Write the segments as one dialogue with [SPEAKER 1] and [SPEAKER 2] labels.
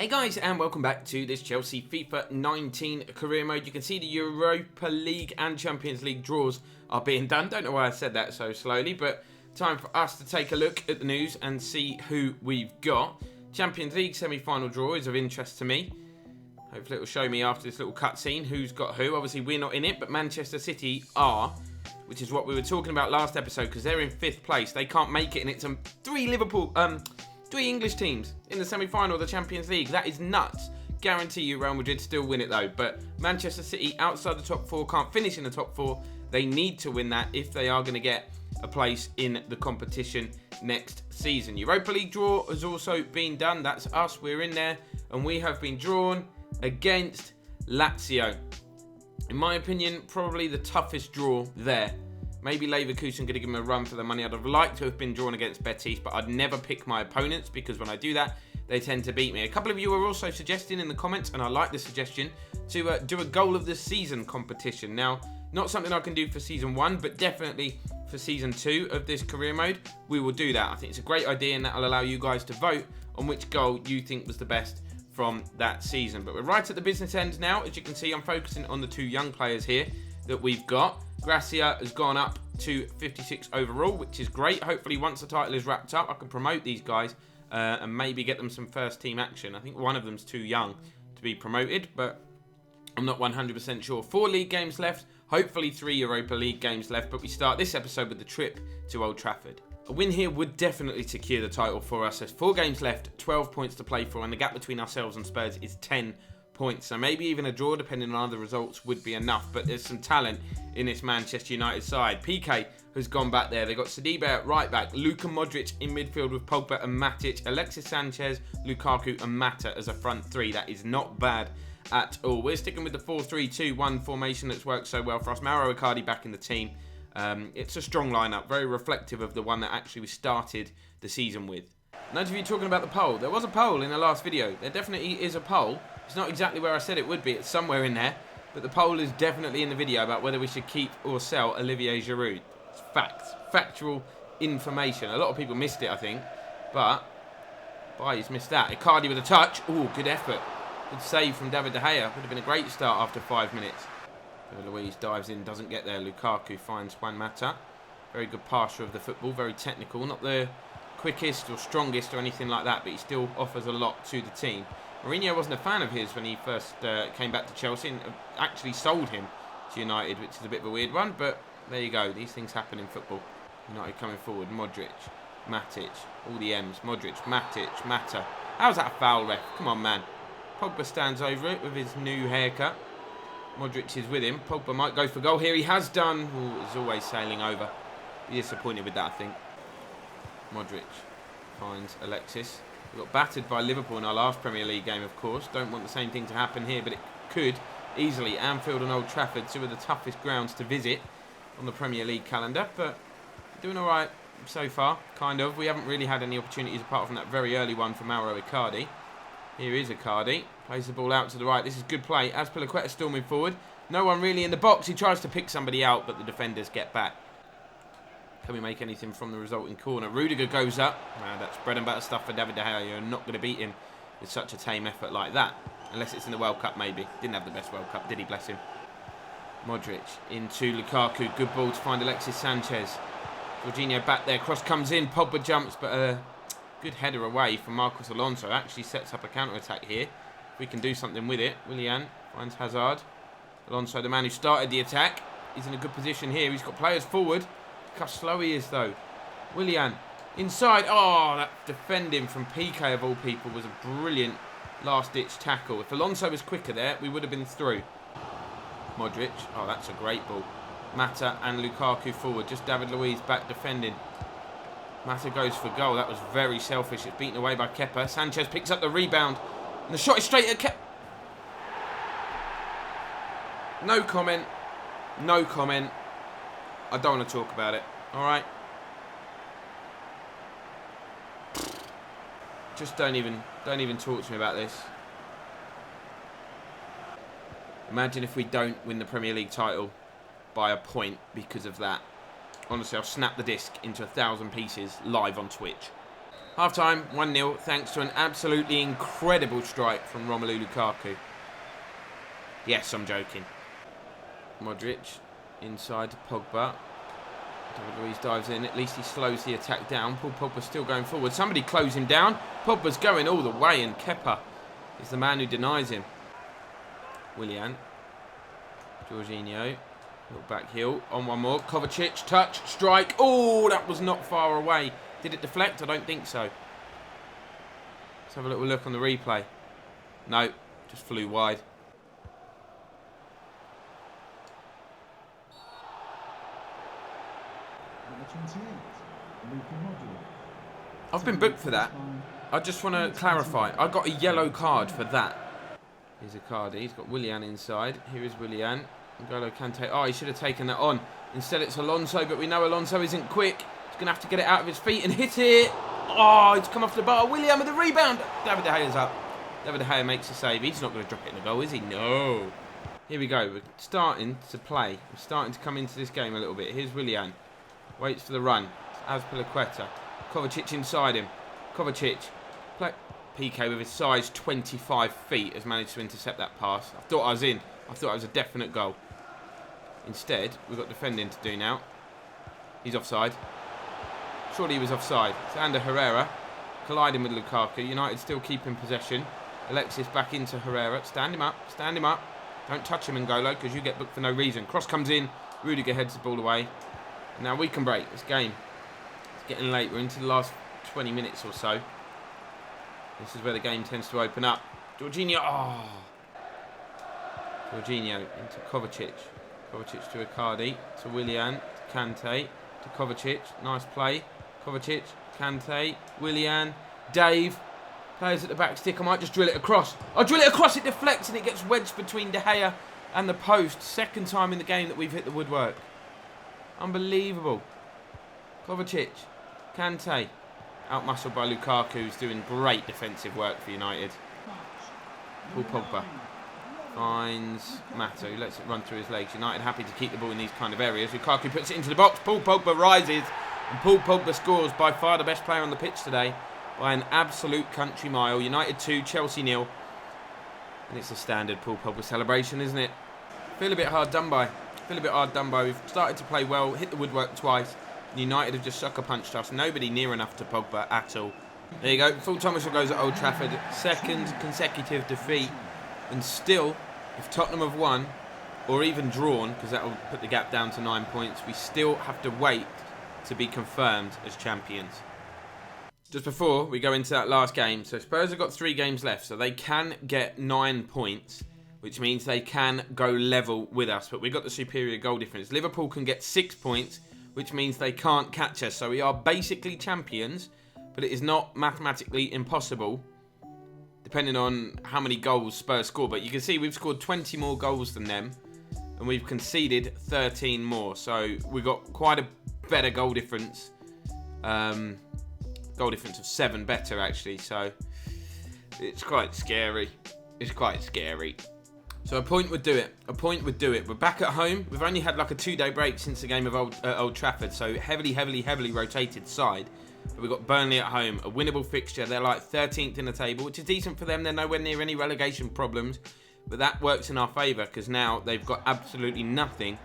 [SPEAKER 1] Hey guys, and welcome back to this Chelsea FIFA 19 career mode. You can see the Europa League and Champions League draws are being done. Don't know why I said that so slowly, but time for us to take a look at the news and see who we've got. Champions League semi-final draw is of interest to me. Hopefully it will show me after this little cutscene who's got who. Obviously we're not in it, but Manchester City are, which is what we were talking about last episode, because they're in 5th place. They can't make it, and it's three English teams in the semi-final of the Champions League. That is nuts. Guarantee you Real Madrid still win it though. But Manchester City outside the top 4 can't finish in the top 4. They need to win that if they are going to get a place in the competition next season. Europa League draw has also been done. That's us. We're in there. And we have been drawn against Lazio. In my opinion, probably the toughest draw there. Maybe Leverkusen going to give them a run for the money. I'd have liked to have been drawn against Betis, but I'd never pick my opponents because when I do that, they tend to beat me. A couple of you are also suggesting in the comments, and I like the suggestion, to do a goal of the season competition. Now, not something I can do for season 1, but definitely for season 2 of this career mode, we will do that. I think it's a great idea, and that will allow you guys to vote on which goal you think was the best from that season. But we're right at the business end now. As you can see, I'm focusing on the 2 young players here that we've got. Gracia has gone up to 56 overall, which is great. Hopefully, once the title is wrapped up, I can promote these guys and maybe get them some first team action. I think one of them's too young to be promoted, but I'm not 100% sure. 4 league games left, hopefully 3 Europa League games left, but we start this episode with the trip to Old Trafford. A win here would definitely secure the title for us. There's 4 games left, 12 points to play for, and the gap between ourselves and Spurs is 10 points. So maybe even a draw, depending on other results, would be enough. But there's some talent in this Manchester United side. PK has gone back there. They've got Sadiba at right back, Luka Modric in midfield with Pogba and Matic, Alexis Sanchez, Lukaku and Mata as a front 3. That is not bad at all. We're sticking with the 4-3-2-1 formation that's worked so well for us. Mauro Icardi back in the team. It's a strong lineup, very reflective of the one that actually we started the season with. None of you talking about the poll. There was a poll in the last video. There definitely is a poll. It's not exactly where I said it would be. It's somewhere in there. But the poll is definitely in the video about whether we should keep or sell Olivier Giroud. It's facts. Factual information. A lot of people missed it, I think. But he's missed that. Icardi with a touch. Ooh, good effort. Good save from David De Gea. Would have been a great start after 5 minutes. Luis dives in, doesn't get there. Lukaku finds Juan Mata. Very good passer of the football. Very technical. Not the quickest or strongest or anything like that, but he still offers a lot to the team. Mourinho wasn't a fan of his when he first came back to Chelsea and actually sold him to United, which is a bit of a weird one, but there you go. These things happen in football. United coming forward. Modric, Matic, all the M's. Modric, Matic, Mata. How's that a foul, ref? Come on, man. Pogba stands over it with his new haircut. Modric is with him. Pogba might go for goal here. He has done. Ooh, he's always sailing over. Be disappointed with that, I think. Modric finds Alexis. We got battered by Liverpool in our last Premier League game, of course. Don't want the same thing to happen here, but it could easily. Anfield and Old Trafford, 2 of the toughest grounds to visit on the Premier League calendar, but doing all right so far, kind of. We haven't really had any opportunities apart from that very early one from Mauro Icardi. Here is Icardi. Plays the ball out to the right. This is good play. Azpilicueta storming forward. No one really in the box. He tries to pick somebody out, but the defenders get back. Can we make anything from the resulting corner? Rudiger goes up. That's bread and butter stuff for David De Gea. You're not going to beat him with such a tame effort like that. Unless it's in the World Cup, maybe. Didn't have the best World Cup, did he? Bless him. Modric into Lukaku. Good ball to find Alexis Sanchez. Jorginho back there. Cross comes in. Pogba jumps, but a good header away from Marcos Alonso. Actually sets up a counter-attack here. If we can do something with it. Willian finds Hazard. Alonso, the man who started the attack, is in a good position here. He's got players forward. Look how slow he is, though. Willian inside. Oh, that defending from PK of all people was a brilliant last-ditch tackle. If Alonso was quicker there, we would have been through. Modric. Oh, that's a great ball. Mata and Lukaku forward. Just David Luiz back defending. Mata goes for goal. That was very selfish. It's beaten away by Kepa. Sanchez picks up the rebound. And the shot is straight at Kepa. No comment. No comment. I don't want to talk about it. Alright? Just don't even talk to me about this. Imagine if we don't win the Premier League title by a point because of that. Honestly, I'll snap the disc into 1,000 pieces live on Twitch. Half-time, 1-0, thanks to an absolutely incredible strike from Romelu Lukaku. Yes, I'm joking. Modric inside to Pogba. David Luiz dives in. At least he slows the attack down. Paul Pogba's still going forward. Somebody close him down. Pogba's going all the way, and Kepa is the man who denies him. Willian. Jorginho. Little back heel. On one more. Kovacic. Touch. Strike. Oh, that was not far away. Did it deflect? I don't think so. Let's have a little look on the replay. No, just flew wide. I've been booked for that. I just want to clarify. I got a yellow card for that. Here's Icardi. He's got Willian inside. Here is Willian. N'Golo Kante. Oh, he should have taken that on. Instead, it's Alonso, but we know Alonso isn't quick. He's going to have to get it out of his feet and hit it. Oh, it's come off the bar. Willian with the rebound. David De Gea's up. David De Gea makes a save. He's not going to drop it in the goal, is he? No. Here we go. We're starting to play. We're starting to come into this game a little bit. Here's Willian. Waits for the run. It's Azpilicueta. Kovacic inside him. Kovacic. Play. PK with his size 25 feet has managed to intercept that pass. I thought I was in. I thought it was a definite goal. Instead, we've got defending to do now. He's offside. Surely he was offside. It's Ander Herrera colliding with Lukaku. United still keeping possession. Alexis back into Herrera. Stand him up. Stand him up. Don't touch him, N'Golo, because you get booked for no reason. Cross comes in. Rudiger heads the ball away. Now we can break this game. It's getting late. We're into the last 20 minutes or so. This is where the game tends to open up. Jorginho. Oh. Jorginho into Kovacic. Kovacic to Icardi. To Willian. To Kante. To Kovacic. Nice play. Kovacic. Kante. Willian. Dave. Players at the back stick. I might just drill it across. I'll drill it across. It deflects and it gets wedged between De Gea and the post. Second time in the game that we've hit the woodwork. Unbelievable. Kovacic. Kante. Outmuscled by Lukaku, who's doing great defensive work for United. Paul Pogba finds Mato, lets it run through his legs. United happy to keep the ball in these kind of areas. Lukaku puts it into the box. Paul Pogba rises, and Paul Pogba scores. By far the best player on the pitch today by an absolute country mile. United 2, Chelsea 0. And it's a standard Paul Pogba celebration, isn't it? Feel a bit hard done by. We've started to play well, hit the woodwork twice. United have just sucker punched us. Nobody near enough to Pogba at all. There you go. Full-time whistle goes at Old Trafford. Second consecutive defeat. And still, if Tottenham have won, or even drawn, because that will put the gap down to 9 points, we still have to wait to be confirmed as champions. Just before we go into that last game, so Spurs have got 3 games left, so they can get 9 points, which means they can go level with us. But we've got the superior goal difference. Liverpool can get 6 points, which means they can't catch us. So we are basically champions, but it is not mathematically impossible, depending on how many goals Spurs score. But you can see we've scored 20 more goals than them, and we've conceded 13 more. So we've got quite a better goal difference. Goal difference of 7 better, actually. So it's quite scary. So a point would do it. We're back at home. We've only had like a 2-day break since the game of Old Trafford. So heavily rotated side. But we've got Burnley at home. A winnable fixture. They're like 13th in the table, which is decent for them. They're nowhere near any relegation problems. But that works in our favour because now they've got absolutely nothing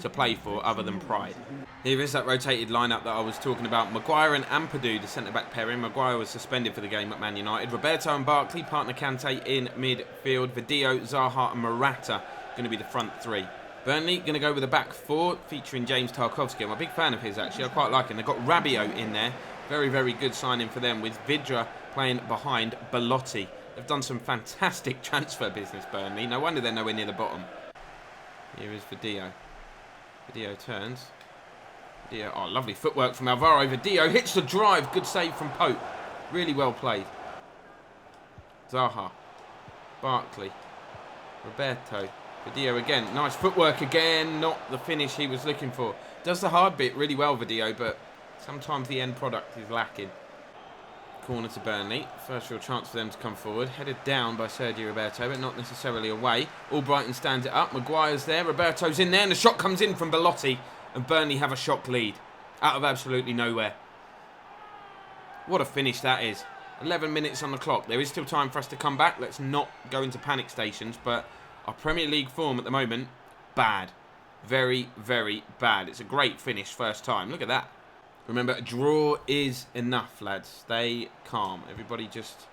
[SPEAKER 1] to play for other than pride. Here is that rotated lineup that I was talking about. Maguire and Ampadu, the centre-back pairing. Maguire was suspended for the game at Man United. Roberto and Barkley, partner Kante in midfield. Vidio, Zaha and Morata going to be the front 3. Burnley going to go with a back 4 featuring James Tarkowski. I'm a big fan of his, actually. I quite like him. They've got Rabiot in there. Very good signing for them, with Vidra playing behind Belotti. They've done some fantastic transfer business, Burnley. No wonder they're nowhere near the bottom. Here is Vidio. Vidio turns. Vidio, oh, lovely footwork from Alvaro. Vidio hits the drive. Good save from Pope. Really well played. Zaha. Barkley. Roberto. Vidio again. Nice footwork again. Not the finish he was looking for. Does the hard bit really well, Vidio, but sometimes the end product is lacking. Corner to Burnley. First real chance for them to come forward. Headed down by Sergio Roberto, but not necessarily away. Albrighton stands it up. Maguire's there. Roberto's in there, and the shot comes in from Belotti. And Burnley have a shock lead out of absolutely nowhere. What a finish that is. 11 minutes on the clock. There is still time for us to come back. Let's not go into panic stations. But our Premier League form at the moment, bad. Very, very bad. It's a great finish first time. Look at that. Remember, a draw is enough, lads. Stay calm. Everybody just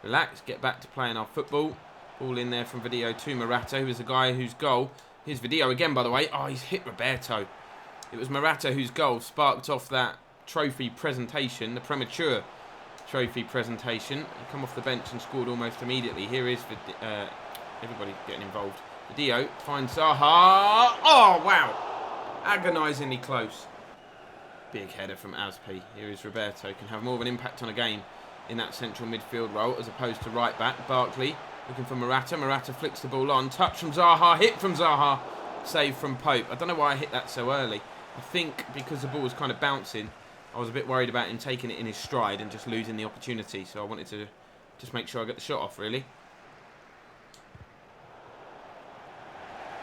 [SPEAKER 1] relax. Get back to playing our football. Ball in there from Video to Morata, who is the guy whose goal... Here's Video again, by the way. Oh, he's hit Roberto. It was Morata whose goal sparked off that trophy presentation, the premature trophy presentation. He come off the bench and scored almost immediately. Here is everybody getting involved. Video finds Zaha. Oh, wow. Agonisingly close. Big header from Aspi. Here is Roberto. Can have more of an impact on a game in that central midfield role as opposed to right back. Barkley looking for Morata. Morata flicks the ball on. Touch from Zaha. Hit from Zaha. Save from Pope. I don't know why I hit that so early. I think because the ball was kind of bouncing, I was a bit worried about him taking it in his stride and just losing the opportunity. So I wanted to just make sure I get the shot off, really.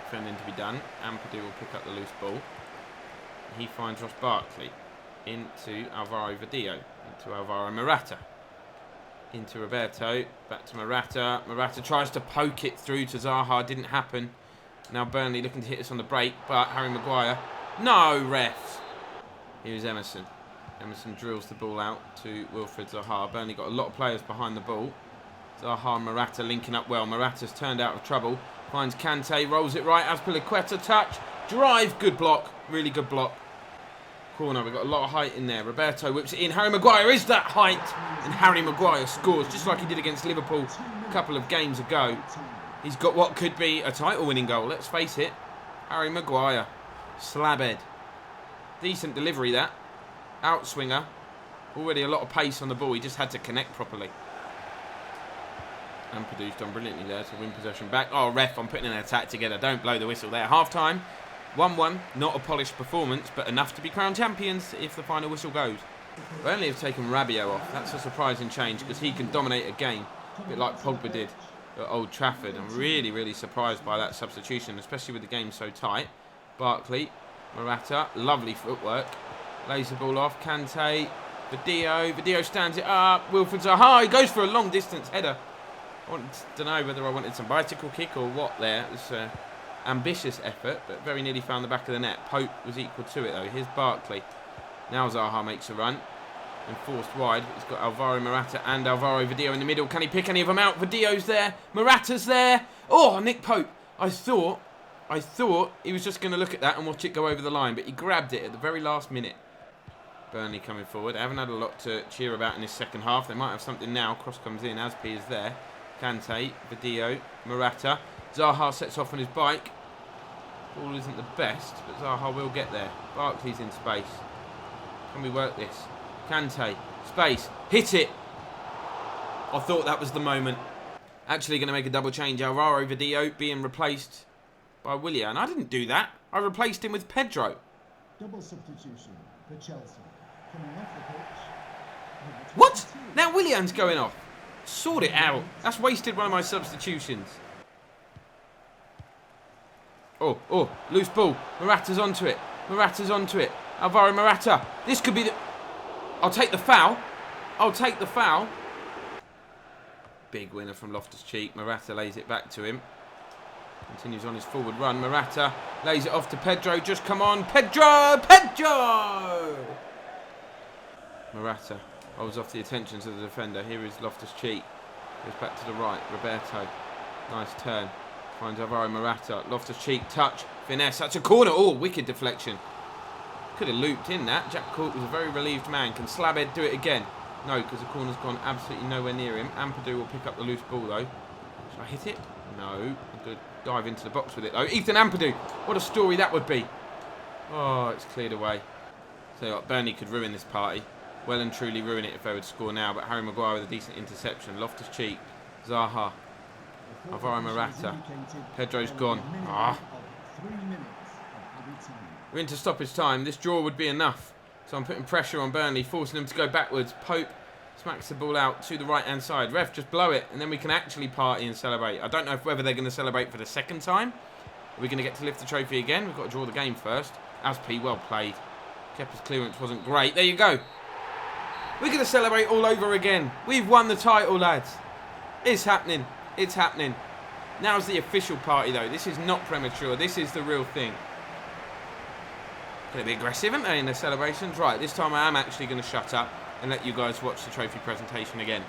[SPEAKER 1] Defending to be done. Ampadu will pick up the loose ball. He finds Ross Barkley into Alvaro Video, into Alvaro Morata, into Roberto, back to Morata. Morata tries to poke it through to Zaha, didn't happen. Now Burnley looking to hit us on the break, but Harry Maguire, no refs. Here's Emerson. Emerson drills the ball out to Wilfried Zaha. Burnley got a lot of players behind the ball. Zaha and Morata linking up well. Morata's turned out of trouble, finds Kante, rolls it right, Azpilicueta touch, drive, good block, really good block. Corner, we've got a lot of height in there. Roberto whips it in. Harry Maguire is that height. And Harry Maguire scores just like he did against Liverpool a couple of games ago. He's got what could be a title-winning goal, let's face it. Harry Maguire. Slabhead. Decent delivery, that. Outswinger. Already a lot of pace on the ball. He just had to connect properly. Ampadu's done brilliantly there to win possession back. Oh, ref, I'm putting an attack together. Don't blow the whistle there. Half-time. 1-1, not a polished performance, but enough to be crowned champions if the final whistle goes. Burnley have taken Rabiot off. That's a surprising change because he can dominate a game, a bit like Pogba did at Old Trafford. I'm really, really surprised by that substitution, especially with the game so tight. Barkley, Morata, lovely footwork. Lays the ball off. Kante, Video stands it up. Wilfried Zaha, he goes for a long distance header. I don't know whether I wanted some bicycle kick or what there. It was ambitious effort, but very nearly found the back of the net. Pope was equal to it though. Here's Barkley. Now Zaha makes a run and forced wide. He's got Alvaro Morata and Alvaro Video in the middle. Can he pick any of them out? Video's there. Morata's there. Oh, Nick Pope. I thought he was just going to look at that and watch it go over the line, but he grabbed it at the very last minute. Burnley coming forward. They haven't had a lot to cheer about in this second half. They might have something now. Cross comes in. Aspi is there. Kante, Video, Morata. Zaha sets off on his bike. Ball isn't the best, but Zaha will get there. Barkley's in space. Can we work this? Kante, space, hit it. I thought that was the moment. Actually going to make a double change. Alvaro Video being replaced by Willian. I didn't do that. I replaced him with Pedro.
[SPEAKER 2] Double substitution for Chelsea. Coming off the pitch.
[SPEAKER 1] What? Now Willian's going off. Sort it out. That's wasted one of my substitutions. Oh, loose ball. Morata's onto it. Alvaro Morata. This could be the... I'll take the foul. Big winner from Loftus-Cheek. Morata lays it back to him. Continues on his forward run. Morata lays it off to Pedro. Just come on. Pedro! Morata holds off the attentions of the defender. Here is Loftus-Cheek. Goes back to the right. Roberto. Nice turn. Finds Alvaro Morata. Loftus-Cheek touch. Finesse. That's a corner. Oh, wicked deflection. Could have looped in that. Jack Court was a very relieved man. Can Slabhead do it again? No, because the corner's gone absolutely nowhere near him. Ampadu will pick up the loose ball though. Should I hit it? No. I'm going to dive into the box with it though. Ethan Ampadu. What a story that would be. Oh, it's cleared away. So Burnley could ruin this party. Well and truly ruin it if they would score now. But Harry Maguire with a decent interception. Loftus-Cheek. Zaha. Alvaro Morata. Pedro's gone. We're into stoppage time. This draw would be enough. So I'm putting pressure on Burnley, forcing them to go backwards. Pope smacks the ball out to the right-hand side. Ref, just blow it, and then we can actually party and celebrate. I don't know whether they're going to celebrate for the second time. Are we going to get to lift the trophy again? We've got to draw the game first. Aspi, well played. Kepa's clearance wasn't great. There you go. We're going to celebrate all over again. We've won the title, lads. It's happening. It's happening. Now's the official party, though. This is not premature. This is the real thing. Going to be aggressive, aren't they, in the celebrations? Right, this time I am actually going to shut up and let you guys watch the trophy presentation again.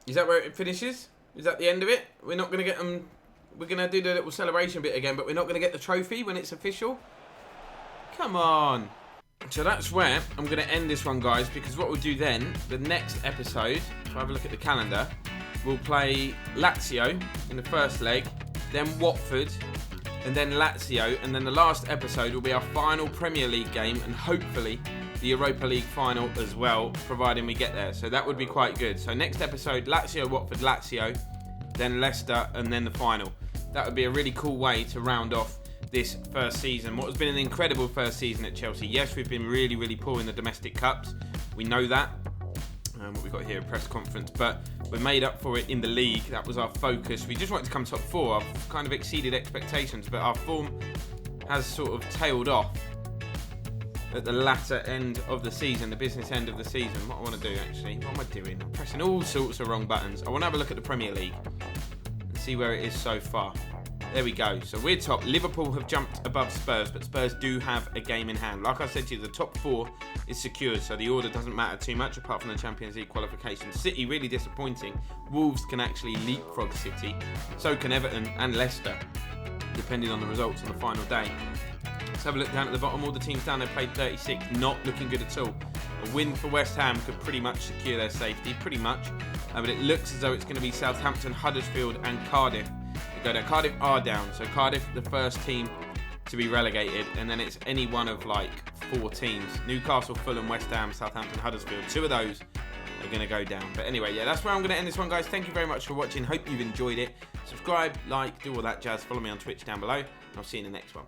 [SPEAKER 1] Is that where it finishes? Is that the end of it? We're not going to get them... We're going to do the little celebration bit again, but we're not going to get the trophy when it's official? Come on. So that's where I'm going to end this one, guys, because what we'll do then, the next episode, if I have a look at the calendar, we'll play Lazio in the first leg, then Watford, and then Lazio, and then the last episode will be our final Premier League game, and hopefully the Europa League final as well, providing we get there. So that would be quite good. So next episode, Lazio, Watford, Lazio, then Leicester, and then the final. That would be a really cool way to round off this first season. What has been an incredible first season at Chelsea. Yes, we've been really, really poor in the domestic cups. We know that. What we've got here, a press conference. But we're made up for it in the league. That was our focus. We just wanted to come top four. I've kind of exceeded expectations, but our form has sort of tailed off at the latter end of the season, the business end of the season. What I want to do, actually, what am I doing? I'm pressing all sorts of wrong buttons. I want to have a look at the Premier League and see where it is so far. There we go. So we're top. Liverpool have jumped above Spurs, but Spurs do have a game in hand. Like I said to you, the top four is secured, so the order doesn't matter too much apart from the Champions League qualification. City, really disappointing. Wolves can actually leapfrog City. So can Everton and Leicester, depending on the results on the final day. Let's have a look down at the bottom. All the teams down there played 36. Not looking good at all. A win for West Ham could pretty much secure their safety. Pretty much. But it looks as though it's going to be Southampton, Huddersfield and Cardiff. They go down. Cardiff are down. So Cardiff, the first team to be relegated. And then it's any one of like 4 teams. Newcastle, Fulham, West Ham, Southampton, Huddersfield. 2 of those are going to go down. But anyway, yeah, that's where I'm going to end this one, guys. Thank you very much for watching. Hope you've enjoyed it. Subscribe, like, do all that jazz. Follow me on Twitch down below. And I'll see you in the next one.